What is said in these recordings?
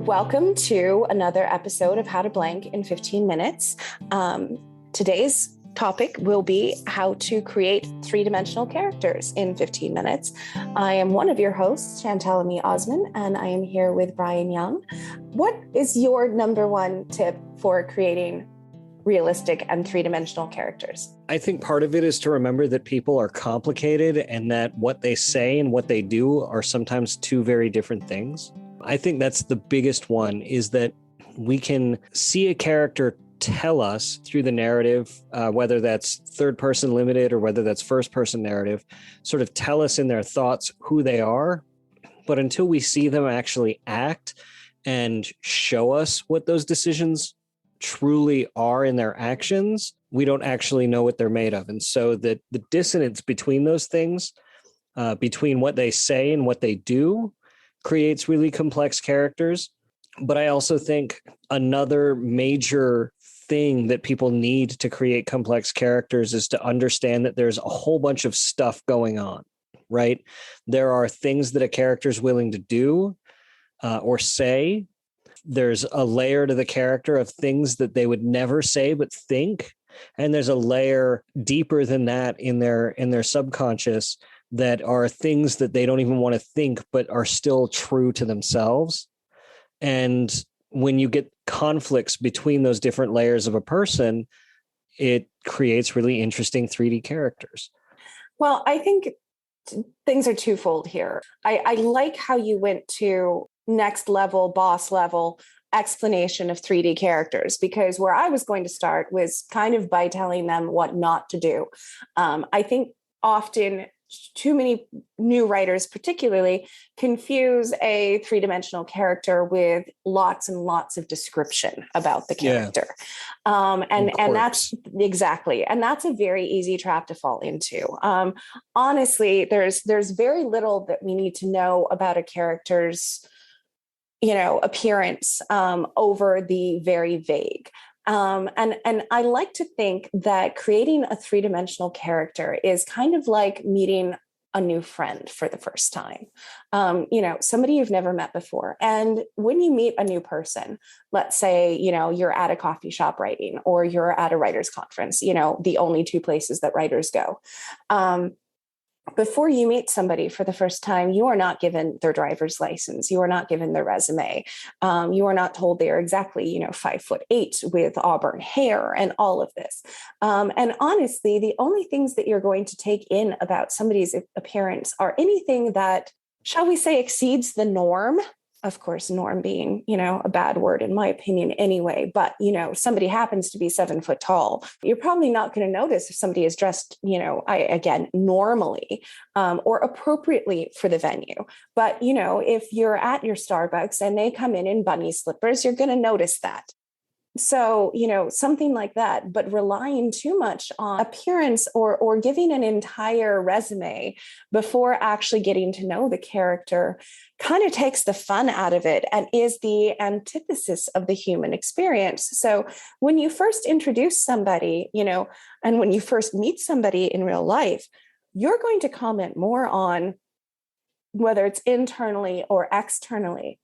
Welcome to another episode of How to Blank in 15 Minutes. Today's topic will be how to create three-dimensional characters in 15 minutes. I am one of your hosts, Chantelle Aimée Osman, and I am here with Bryan Young. What is your number one tip for creating realistic and three-dimensional characters? I think part of it is to remember that people are complicated and that what they say and what they do are sometimes two very different things. I think that's the biggest one, is that we can see a character tell us through the narrative, whether that's third person limited or whether that's first person narrative, sort of tell us in their thoughts who they are. But until we see them actually act and show us what those decisions truly are in their actions, we don't actually know what they're made of. And so the dissonance between those things, between what they say and what they do, creates really complex characters. But I also think another major thing that people need to create complex characters is to understand that there's a whole bunch of stuff going on, right? There are things that a character is willing to do or say. There's a layer to the character of things that they would never say but think. And there's a layer deeper than that in their subconscious that are things that they don't even want to think but are still true to themselves. And when you get conflicts between those different layers of a person, it creates really interesting 3D characters. Well, I think things are twofold here. I like how you went to next level, boss level explanation of 3D characters, because where I was going to start was kind of by telling them what not to do. I think often too many new writers particularly confuse a three-dimensional character with lots and lots of description about the character. And that's exactly, and that's a very easy trap to fall into. Honestly, there's very little that we need to know about a character's appearance over the very vague. And I like to think that creating a three-dimensional character is kind of like meeting a new friend for the first time. Somebody you've never met before. And when you meet a new person, let's say, you're at a coffee shop writing, or you're at a writer's conference, the only two places that writers go. Before you meet somebody for the first time, you are not given their driver's license. You are not given their resume. You are not told they are exactly, 5'8" with auburn hair and all of this. And honestly, the only things that you're going to take in about somebody's appearance are anything that, shall we say, exceeds the norm. Of course, norm being, a bad word in my opinion anyway, but, somebody happens to be 7 foot tall. You're probably not going to notice if somebody is dressed, normally or appropriately for the venue. But, if you're at your Starbucks and they come in bunny slippers, you're going to notice that. So, something like that, but relying too much on appearance or giving an entire resume before actually getting to know the character kind of takes the fun out of it and is the antithesis of the human experience. So when you first introduce somebody, and when you first meet somebody in real life, you're going to comment more on whether it's internally or externally,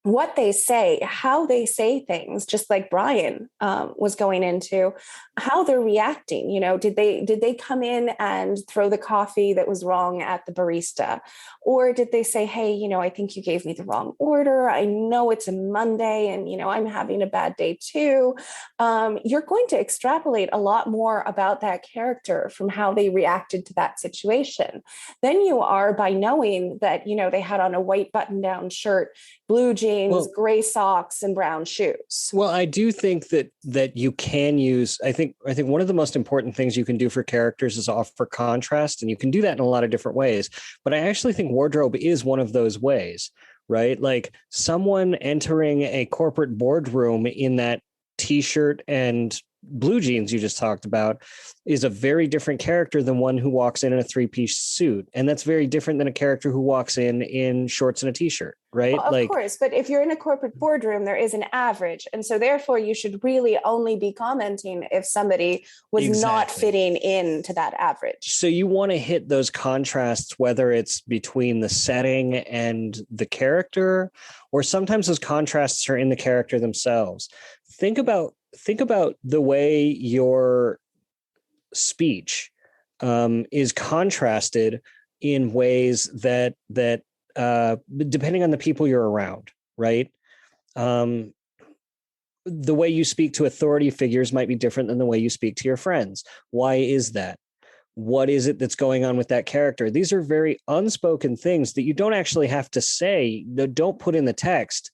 what they say, how they say things, just like Bryan was going into, how they're reacting. Did they come in and throw the coffee that was wrong at the barista? Or did they say, hey, I think you gave me the wrong order. I know it's a Monday and, I'm having a bad day too. You're going to extrapolate a lot more about that character from how they reacted to that situation than you are by knowing that, they had on a white button-down shirt, blue jeans, gray socks, and brown shoes. Well, I do think that you can use, I think one of the most important things you can do for characters is offer contrast, and you can do that in a lot of different ways. But I actually think wardrobe is one of those ways, right? Like someone entering a corporate boardroom in that t-shirt and blue jeans you just talked about is a very different character than one who walks in a 3-piece suit. And that's very different than a character who walks in shorts and a t-shirt, right? Well, of course, but if you're in a corporate boardroom, there is an average. And so therefore you should really only be commenting if somebody was not fitting into that average. So you want to hit those contrasts, whether it's between the setting and the character, or sometimes those contrasts are in the character themselves. Think about the way your speech is contrasted in ways that depending on the people you're around, right? The way you speak to authority figures might be different than the way you speak to your friends. Why is that? What is it that's going on with that character? These are very unspoken things that you don't actually have to say. Don't put in the text,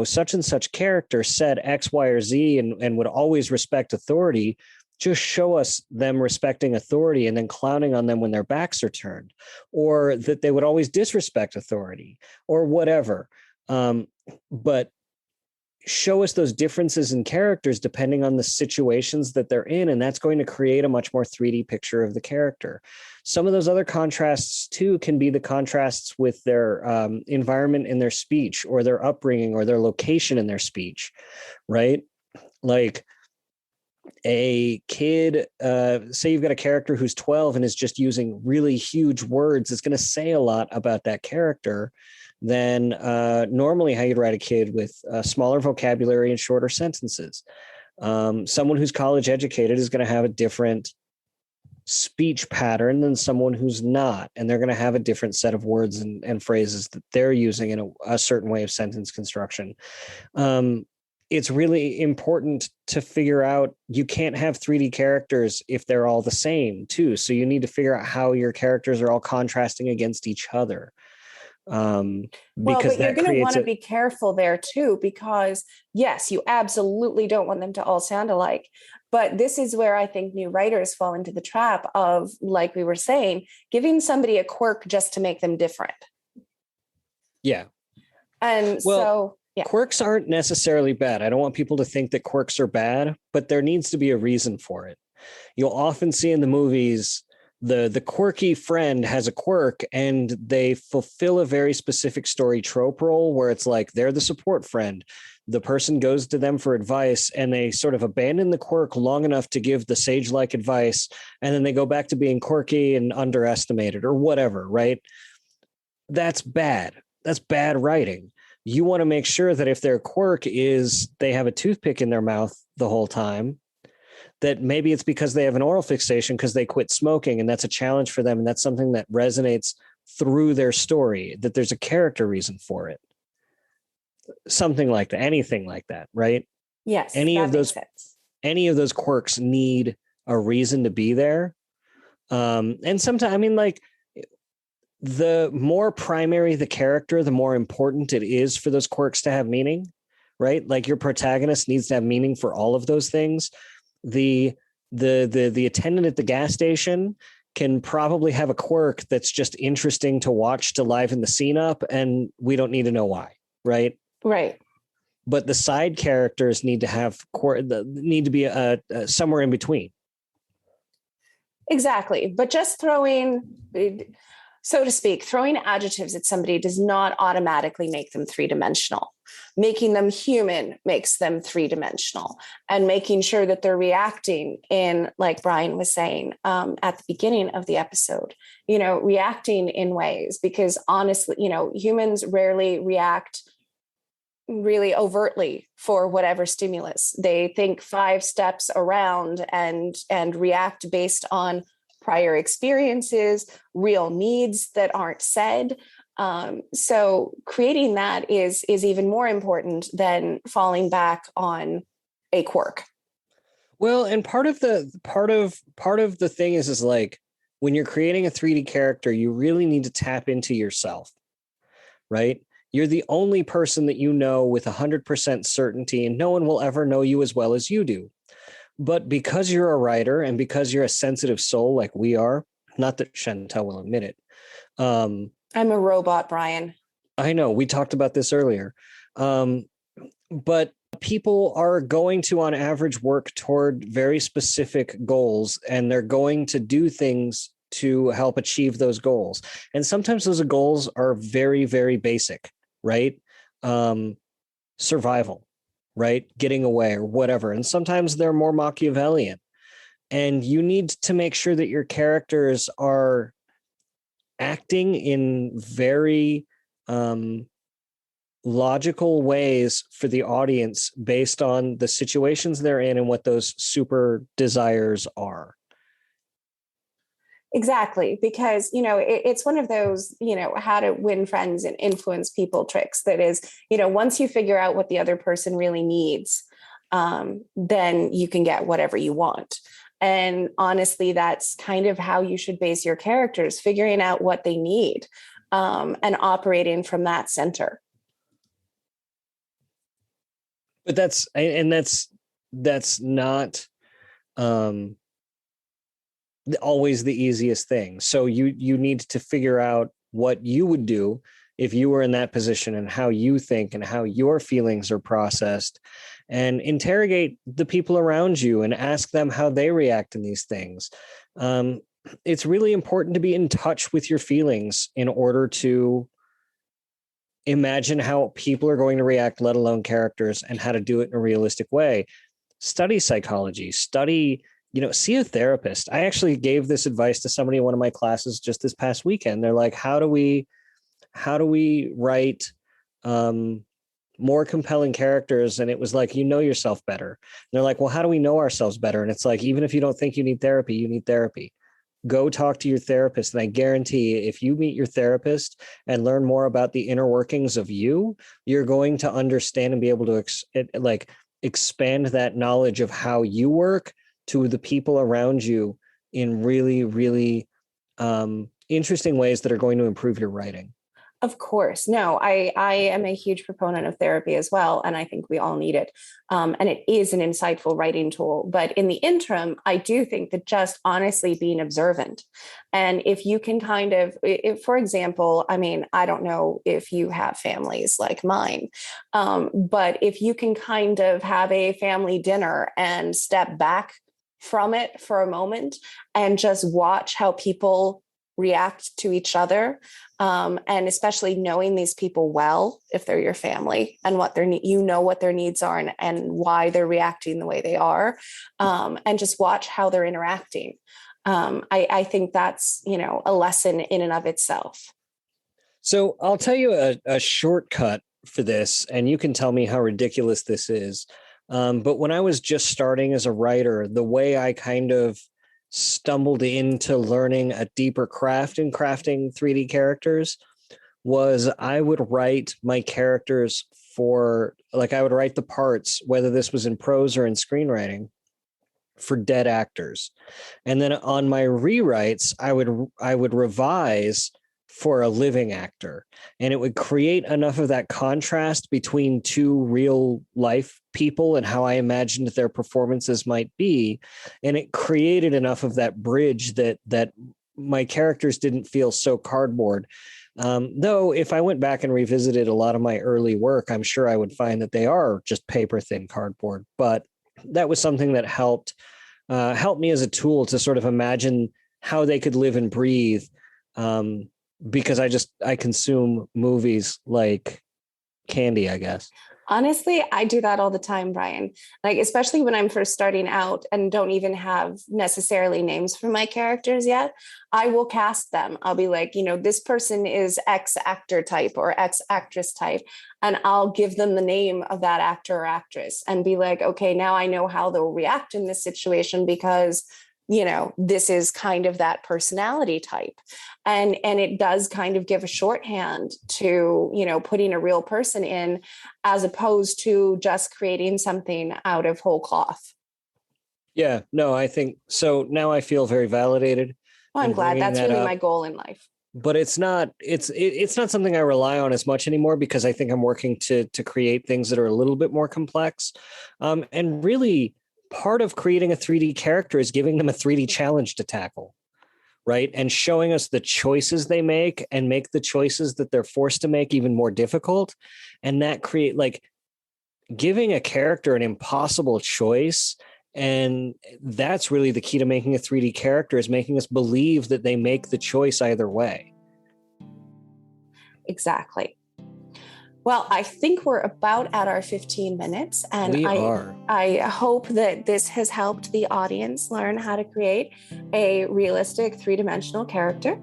such and such character said X, Y, or Z and would always respect authority. Just show us them respecting authority and then clowning on them when their backs are turned, or that they would always disrespect authority or whatever. But show us those differences in characters depending on the situations that they're in. And that's going to create a much more 3D picture of the character. Some of those other contrasts too can be the contrasts with their environment in their speech, or their upbringing, or their location in their speech, right? Like a kid, say you've got a character who's 12 and is just using really huge words, it's going to say a lot about that character than normally how you'd write a kid with a smaller vocabulary and shorter sentences. Someone who's college educated is going to have a different speech pattern than someone who's not, and they're going to have a different set of words and phrases that they're using in a certain way of sentence construction. It's really important to figure out, you can't have 3D characters if they're all the same too. So you need to figure out how your characters are all contrasting against each other. Because but you're going to want to be careful there too, because yes, you absolutely don't want them to all sound alike. But this is where I think new writers fall into the trap of, like we were saying, giving somebody a quirk just to make them different. Yeah. And yeah. Quirks aren't necessarily bad. I don't want people to think that quirks are bad, but there needs to be a reason for it. You'll often see in the movies, the quirky friend has a quirk and they fulfill a very specific story trope role where it's like they're the support friend. The person goes to them for advice and they sort of abandon the quirk long enough to give the sage-like advice, and then they go back to being quirky and underestimated or whatever, right? That's bad. That's bad writing. You want to make sure that if their quirk is they have a toothpick in their mouth the whole time, that maybe it's because they have an oral fixation because they quit smoking, and that's a challenge for them. And that's something that resonates through their story, that there's a character reason for it. Something like that, anything like that, right? Yes. Any of those quirks need a reason to be there. And sometimes, I mean, like, the more primary the character, the more important it is for those quirks to have meaning, right? Like your protagonist needs to have meaning for all of those things. The attendant at the gas station can probably have a quirk that's just interesting to watch to liven the scene up, and we don't need to know why, right? Right. But the side characters need to have need to be somewhere in between. Exactly. But just throwing, so to speak, throwing adjectives at somebody does not automatically make them three-dimensional. Making them human makes them three-dimensional, and making sure that they're reacting in, like Bryan was saying at the beginning of the episode, reacting in ways, because honestly, humans rarely react really overtly for whatever stimulus. They think 5 steps around and react based on prior experiences, real needs that aren't said. So creating that is even more important than falling back on a quirk. Well, and part of the thing is like, when you're creating a 3D character, you really need to tap into yourself, right? You're the only person that you know with 100% certainty, and no one will ever know you as well as you do. But because you're a writer and because you're a sensitive soul like we are, not that Chantelle will admit it. I'm a robot, Bryan. I know. We talked about this earlier. But people are going to, on average, work toward very specific goals, and they're going to do things to help achieve those goals. And sometimes those goals are very, very basic, right? Survival, right? Getting away or whatever. And sometimes they're more Machiavellian. And you need to make sure that your characters are acting in very logical ways for the audience based on the situations they're in and what those super desires are. Exactly, because it's one of those how to win friends and influence people tricks. That is, once you figure out what the other person really needs, then you can get whatever you want. And honestly, that's kind of how you should base your characters, figuring out what they need, and operating from that center. But that's not always the easiest thing. So you need to figure out what you would do if you were in that position, and how you think and how your feelings are processed, and interrogate the people around you and ask them how they react in these things. It's really important to be in touch with your feelings in order to imagine how people are going to react, let alone characters, and how to do it in a realistic way. Study psychology, see a therapist. I actually gave this advice to somebody in one of my classes just this past weekend. They're like, how do we write more compelling characters? And it was like, yourself better. And they're like, well, how do we know ourselves better? And it's like, even if you don't think you need therapy, you need therapy. Go talk to your therapist. And I guarantee if you meet your therapist and learn more about the inner workings of you, you're going to understand and be able to expand that knowledge of how you work to the people around you in really, really interesting ways that are going to improve your writing. Of course. No, I am a huge proponent of therapy as well. And I think we all need it. And it is an insightful writing tool. But in the interim, I do think that just honestly being observant. And if you can for example, I don't know if you have families like mine, but if you can kind of have a family dinner and step back from it for a moment and just watch how people react to each other, and especially knowing these people well, if they're your family, and what what their needs are, and why they're reacting the way they are, and just watch how they're interacting. I think that's a lesson in and of itself. So I'll tell you a shortcut for this, and you can tell me how ridiculous this is. But when I was just starting as a writer, the way I kind of stumbled into learning a deeper craft in crafting 3D characters was I would write my characters I would write the parts, whether this was in prose or in screenwriting, for dead actors. And then on my rewrites, I would revise for a living actor, and it would create enough of that contrast between two real life people and how I imagined their performances might be. And it created enough of that bridge that my characters didn't feel so cardboard. Though if I went back and revisited a lot of my early work, I'm sure I would find that they are just paper thin cardboard. But that was something that helped me as a tool to sort of imagine how they could live and breathe. Because I consume movies like candy, I guess. Honestly, I do that all the time, Bryan. Like, especially when I'm first starting out and don't even have necessarily names for my characters yet, I will cast them. I'll be like, this person is X actor type or X actress type, and I'll give them the name of that actor or actress and be like, okay, now I know how they'll react in this situation because this is kind of that personality type. And it does kind of give a shorthand to, putting a real person in, as opposed to just creating something out of whole cloth. Yeah, no, I think so. Now I feel very validated. Well, I'm glad. That's really my goal in life. But it's not something I rely on as much anymore, because I think I'm working to create things that are a little bit more complex. And really, part of creating a 3D character is giving them a 3D challenge to tackle, right? And showing us the choices they make, and make the choices that they're forced to make even more difficult. And that giving a character an impossible choice. And that's really the key to making a 3D character, is making us believe that they make the choice either way. Exactly. Well, I think we're about at our 15 minutes, and I hope that this has helped the audience learn how to create a realistic three-dimensional character.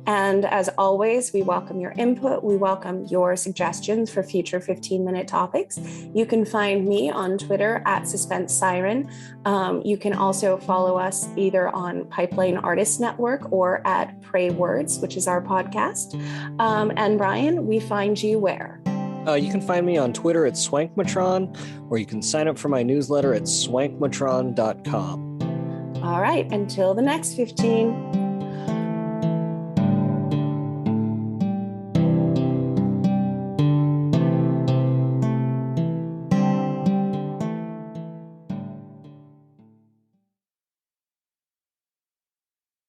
And as always, we welcome your input. We welcome your suggestions for future 15-minute topics. You can find me on Twitter at Suspense Siren. You can also follow us either on Pipeline Artists Network or at Pray Words, which is our podcast. And Bryan, we find you where? You can find me on Twitter at Swankmatron, or you can sign up for my newsletter at swankmatron.com. All right, until the next 15.